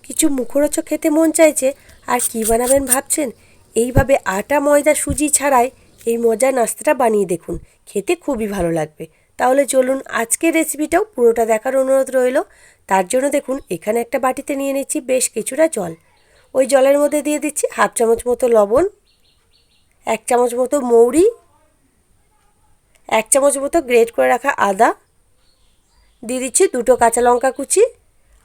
কিছু মুখরোচক খেতে মন চাইছে আর কি বানাবেন ভাবছেন? এইভাবে আটা ময়দা সুজি ছাড়াই এই মজার নাস্তাটা বানিয়ে দেখুন, খেতে খুবই ভালো লাগবে। তাহলে চলুন আজকের রেসিপিটাও পুরোটা দেখার অনুরোধ রইল। তার জন্য দেখুন এখানে একটা বাটিতে নিয়ে নিচ্ছি বেশ কিছুটা জল। ওই জলের মধ্যে দিয়ে দিচ্ছি হাফ চামচ মতো লবণ, 1 চামচ মতো মৌরি, 1 চামচ মতো গ্রেট করে রাখা আদা, দিয়ে দিচ্ছি 2টো কাঁচা লঙ্কা কুচি,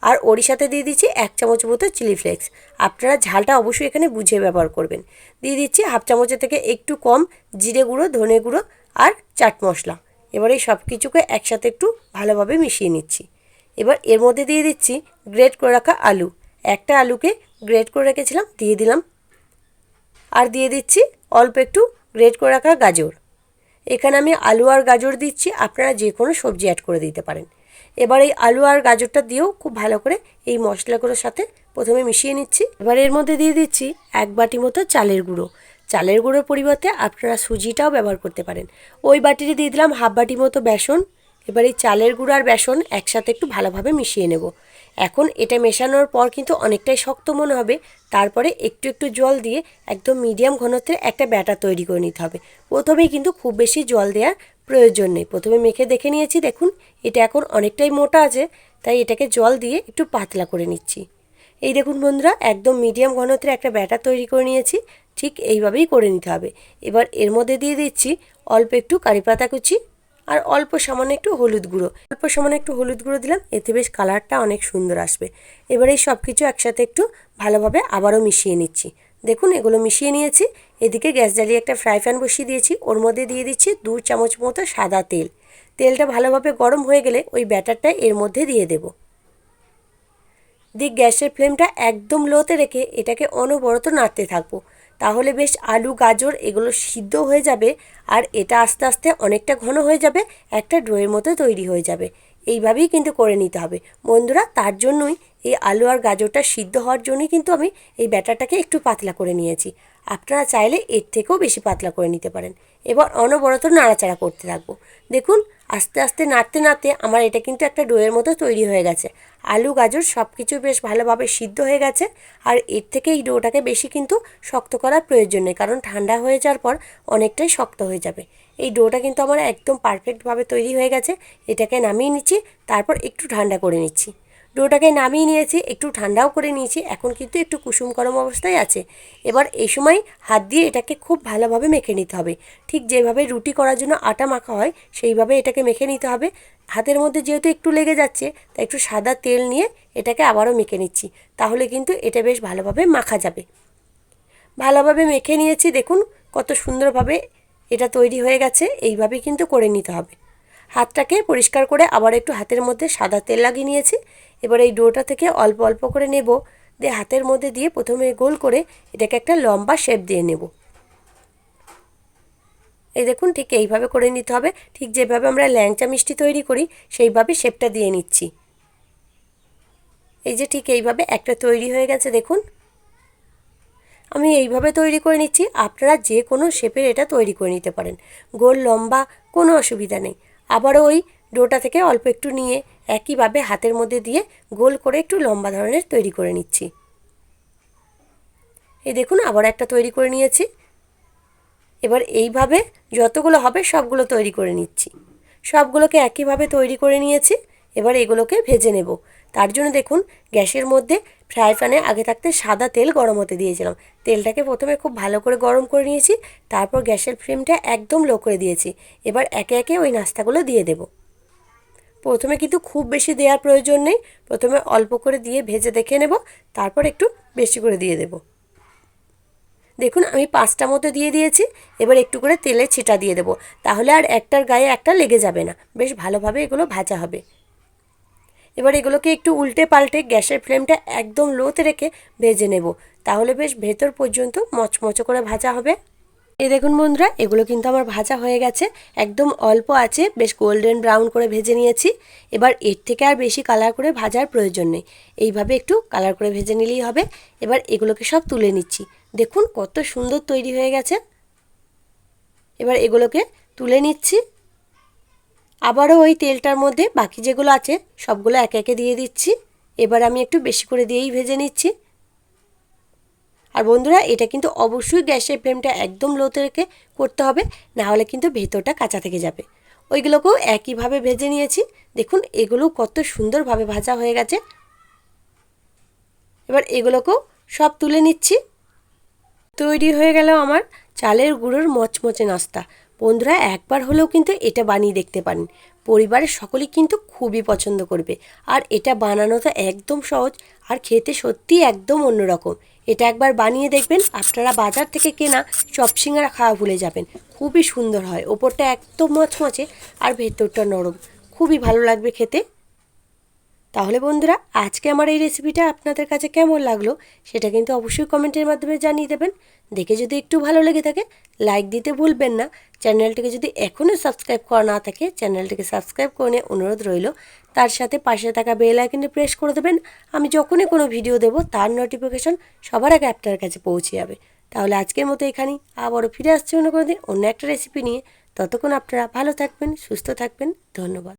আর ওরই সাথে দিয়ে দিচ্ছি 1 চামচ মতো চিলি ফ্লেক্স। আপনারা ঝালটা অবশ্যই এখানে বুঝে ব্যবহার করবেন। দিয়ে দিচ্ছি হাফ চামচের থেকে একটু কম জিরে গুঁড়ো, ধনে গুঁড়ো আর চাট মশলা। এবার এই সব কিছুকে একসাথে একটু ভালোভাবে মিশিয়ে নিচ্ছি। এবার এর মধ্যে দিয়ে দিচ্ছি গ্রেট করে রাখা আলু। একটা আলুকে গ্রেট করে রেখেছিলাম, দিয়ে দিলাম। আর দিয়ে দিচ্ছি অল্প একটু গ্রেট করে রাখা গাজর। এখানে আমি আলু আর গাজর দিচ্ছি, আপনারা যে কোনো সবজি অ্যাড করে দিতে পারেন। এবার এই আলু আর গাজরটা দিয়েও খুব ভালো করে এই মশলাগুলোর সাথে প্রথমে মিশিয়ে নিচ্ছি। এবার এর মধ্যে দিয়ে দিচ্ছি 1 বাটি মতো চালের গুঁড়ো। চালের গুঁড়োর পরিবর্তে আপনারা সুজিটাও ব্যবহার করতে পারেন। ওই বাটিতে দিয়ে দিলাম হাফ বাটি মতো বেসন। এবার এই চালের গুঁড়ো আর বেসন একসাথে একটু ভালোভাবে মিশিয়ে নেব। এখন এটা মেশানোর পর কিন্তু অনেকটাই শক্ত মনে হবে, তারপরে একটু একটু জল দিয়ে একদম মিডিয়াম ঘনত্বের একটা ব্যাটার তৈরি করে নিতে হবে। প্রথমেই কিন্তু খুব বেশি জল দেওয়ার প্রয়োজন নেই। প্রথমে মেখে দেখে নিয়েছি, দেখুন এটা এখন অনেকটাই মোটা আছে, তাই এটাকে জল দিয়ে একটু পাতলা করে নিচ্ছি। এই দেখুন বন্ধুরা, একদম মিডিয়াম ঘনত্বের একটা ব্যাটার তৈরি করে নিয়েছি। ঠিক এইভাবেই করে নিতে হবে। এবার এর মধ্যে দিয়ে দিচ্ছি অল্প একটু কারি পাতা কুচি আর অল্প সামান্য একটু হলুদ গুঁড়ো দিলাম, এতে বেশ কালারটা অনেক সুন্দর আসবে। এবার এই সব কিছু একসাথে একটু ভালোভাবে আবারও মিশিয়ে নিচ্ছি। দেখুন এগুলো মিশিয়ে নিয়েছি। এদিকে গ্যাস জ্বালিয়ে একটা ফ্রাই প্যান বসিয়ে দিয়েছি, ওর মধ্যে দিয়ে দিচ্ছি 2 চামচ মতো সাদা তেল। তেলটা ভালোভাবে গরম হয়ে গেলে ওই ব্যাটারটা এর মধ্যে দিয়ে দেব। দিয়ে গ্যাসের ফ্লেমটা একদম লোতে রেখে এটাকে অনবরত নাড়তে থাকবো। তাহলে বেশ আলু গাজর এগুলো সিদ্ধ হয়ে যাবে আর এটা আস্তে আস্তে অনেকটা ঘন হয়ে যাবে, একটা ডোয়ের মতো তৈরি হয়ে যাবে। এইভাবেই কিন্তু করে নিতে হবে বন্ধুরা। তার জন্যই এই আলু আর গাজরটা সিদ্ধ হওয়ার জন্যই কিন্তু আমি এই ব্যাটারটাকে একটু পাতলা করে নিয়েছি। আপনারা চাইলে এর থেকেও বেশি পাতলা করে নিতে পারেন। এবার অনবরত নাড়াচাড়া করতে থাকবো। দেখুন আস্তে আস্তে নাড়তে নাড়তে আমার এটা কিন্তু একটা ডোয়ের মতো তৈরি হয়ে গেছে। আলু গাজর সব কিছু বেশ ভালোভাবে সিদ্ধ হয়ে গেছে। আর এর থেকে এই ডোটাকে বেশি কিন্তু শক্ত করার প্রয়োজন নেই, কারণ ঠান্ডা হয়ে যাওয়ার পর অনেকটাই শক্ত হয়ে যাবে। এই ডোটা কিন্তু আমার একদম পারফেক্টভাবে তৈরি হয়ে গেছে। এটাকে নামিয়ে নিচ্ছি, তারপর একটু ঠান্ডা করে নিচ্ছি। ডোটাকে নামিয়ে নিয়েছি, একটু ঠান্ডাও করে নিয়েছি, এখন কিন্তু একটু কুসুম গরম অবস্থায় আছে। এবার এই সময় হাত দিয়ে এটাকে খুব ভালোভাবে মেখে নিতে হবে। ঠিক যেভাবে রুটি করার জন্য আটা মাখা হয় সেইভাবে এটাকে মেখে নিতে হবে। হাতের মধ্যে যেহেতু একটু লেগে যাচ্ছে, তাই একটু সাদা তেল নিয়ে এটাকে আবারও মেখে নিচ্ছি। তাহলে কিন্তু এটা বেশ ভালোভাবে মাখা যাবে। ভালোভাবে মেখে নিয়েছি, দেখুন কত সুন্দরভাবে এটা তৈরি হয়ে গেছে। এইভাবেই কিন্তু করে নিতে হবে। হাতটাকে পরিষ্কার করে আবার একটু হাতের মধ্যে সাদা তেল লাগিয়ে নিয়েছি। এবার এই ডোটা থেকে অল্প অল্প করে নেব, দিয়ে হাতের মধ্যে দিয়ে প্রথমে গোল করে এটাকে একটা লম্বা শেপ দিয়ে নেব। এই দেখুন ঠিক এইভাবে করে নিতে হবে। ঠিক যেভাবে আমরা ল্যাংচা মিষ্টি তৈরি করি সেইভাবে শেপটা দিয়ে নিচ্ছি। এই যে ঠিক এইভাবে একটা তৈরি হয়ে গেছে, দেখুন আমি এইভাবে তৈরি করে নিচ্ছি। আপনারা যে কোনো শেপের এটা তৈরি করে নিতে পারেন, গোল লম্বা কোনো অসুবিধা নেই। আবারও ওই ডোটা থেকে অল্প একটু নিয়ে একইভাবে হাতের মধ্যে দিয়ে গোল করে একটু লম্বা ধরনের তৈরি করে নিচ্ছি। এই দেখুন আবার একটা তৈরি করে নিয়েছি। এবার এইভাবে যতগুলো হবে সবগুলো তৈরি করে নিচ্ছি। সবগুলোকে একইভাবে তৈরি করে নিয়েছি। এবার এগুলোকে ভেজে নেব। তার জন্য দেখুন গ্যাসের মধ্যে ফ্রাই প্যানে আগে থাকতে সাদা তেল গরম হতে দিয়েছিলাম। তেলটাকে প্রথমে খুব ভালো করে গরম করে নিয়েছি, তারপর গ্যাসের ফ্লেমটা একদম লো করে দিয়েছি। এবার একে একে ওই নাস্তাগুলো দিয়ে দেব। প্রথমে কিন্তু খুব বেশি দেওয়ার প্রয়োজন নেই, প্রথমে অল্প করে দিয়ে ভেজে দেখে নেব, তারপর একটু বেশি করে দিয়ে দেব। দেখুন আমি 5টা মতো দিয়ে দিয়েছি। এবার একটু করে তেলে ছিটা দিয়ে দেব, তাহলে আর একটার গায়ে একটা লেগে যাবে না, বেশ ভালোভাবে এগুলো ভাজা হবে। এবার এগুলোকে একটু উল্টে পাল্টে গ্যাসের ফ্লেমটা একদম লোতে রেখে ভেজে নেব, তাহলে বেশ ভেতর পর্যন্ত মচমচে করে ভাজা হবে। এই দেখুন বন্ধুরা, এগুলো কিন্তু আমার ভাজা হয়ে গেছে। একদম অল্প আছে বেশ গোল্ডেন ব্রাউন করে ভেজে নিয়েছি। এবার এর থেকে আর বেশি কালার করে ভাজার প্রয়োজন নেই, এইভাবে একটু কালার করে ভেজে নিলেই হবে। এবার এগুলোকে সব তুলে নিচ্ছি। দেখুন কত সুন্দর তৈরি হয়ে গেছে। এবার এগুলোকে তুলে নিচ্ছি। আবারও ওই তেলটার মধ্যে বাকি যেগুলো আছে সবগুলো একে একে দিয়ে দিচ্ছি। এবার আমি একটু বেশি করে দিয়েই ভেজে নিচ্ছি। আর বন্ধুরা এটা কিন্তু অবশ্যই গ্যাসের ফ্লেমটা একদম লোতে রেখে করতে হবে, না হলে কিন্তু ভেতরটা কাঁচা থেকে যাবে। ওইগুলোকেও একইভাবে ভেজে নিয়েছি। দেখুন এগুলো কত সুন্দরভাবে ভাজা হয়ে গেছে। এবার এগুলোকেও সব তুলে নিচ্ছি। তৈরি হয়ে গেল আমার চালের গুঁড়োর মচমচে নাস্তা। বন্ধুরা একবার হলেও কিন্তু এটা বানিয়ে দেখতে পারেন, পরিবারের সকলেই কিন্তু খুবই পছন্দ করবে। আর এটা বানানোটা একদম সহজ, আর খেতে সত্যিই একদম অন্যরকম। এটা একবার বানিয়ে দেখবেন, আপনারা বাজার থেকে কেনা চপ সিঙ্গারা খাওয়া ভুলে যাবেন। খুবই সুন্দর হয়, ওপরটা একদম মচমচে আর ভেতরটা নরম, খুবই ভালো লাগবে খেতে। তাহলে বন্ধুরা আজকে আমার এই রেসিপিটা আপনাদের কাছে কেমন লাগলো সেটা কিন্তু অবশ্যই কমেন্টের মাধ্যমে জানিয়ে দেবেন। দেখে যদি একটু ভালো লেগে থাকে লাইক দিতে ভুলবেন না। চ্যানেলটিকে যদি এখনও সাবস্ক্রাইব করা না থাকে চ্যানেলটিকে সাবস্ক্রাইব করে নিয়ে অনুরোধ রইল। তার সাথে পাশে থাকা বেল আইকনে প্রেস করে দেবেন। আমি যখনই কোনো ভিডিও দেব তার নোটিফিকেশন সবার আগে আপনার কাছে পৌঁছে যাবে। তাহলে আজকের মতো এখানেই, আবারও ফিরে আসছি অন্য কোনো দিন অন্য একটা রেসিপি নিয়ে। ততক্ষণ আপনারা ভালো থাকবেন, সুস্থ থাকবেন। ধন্যবাদ।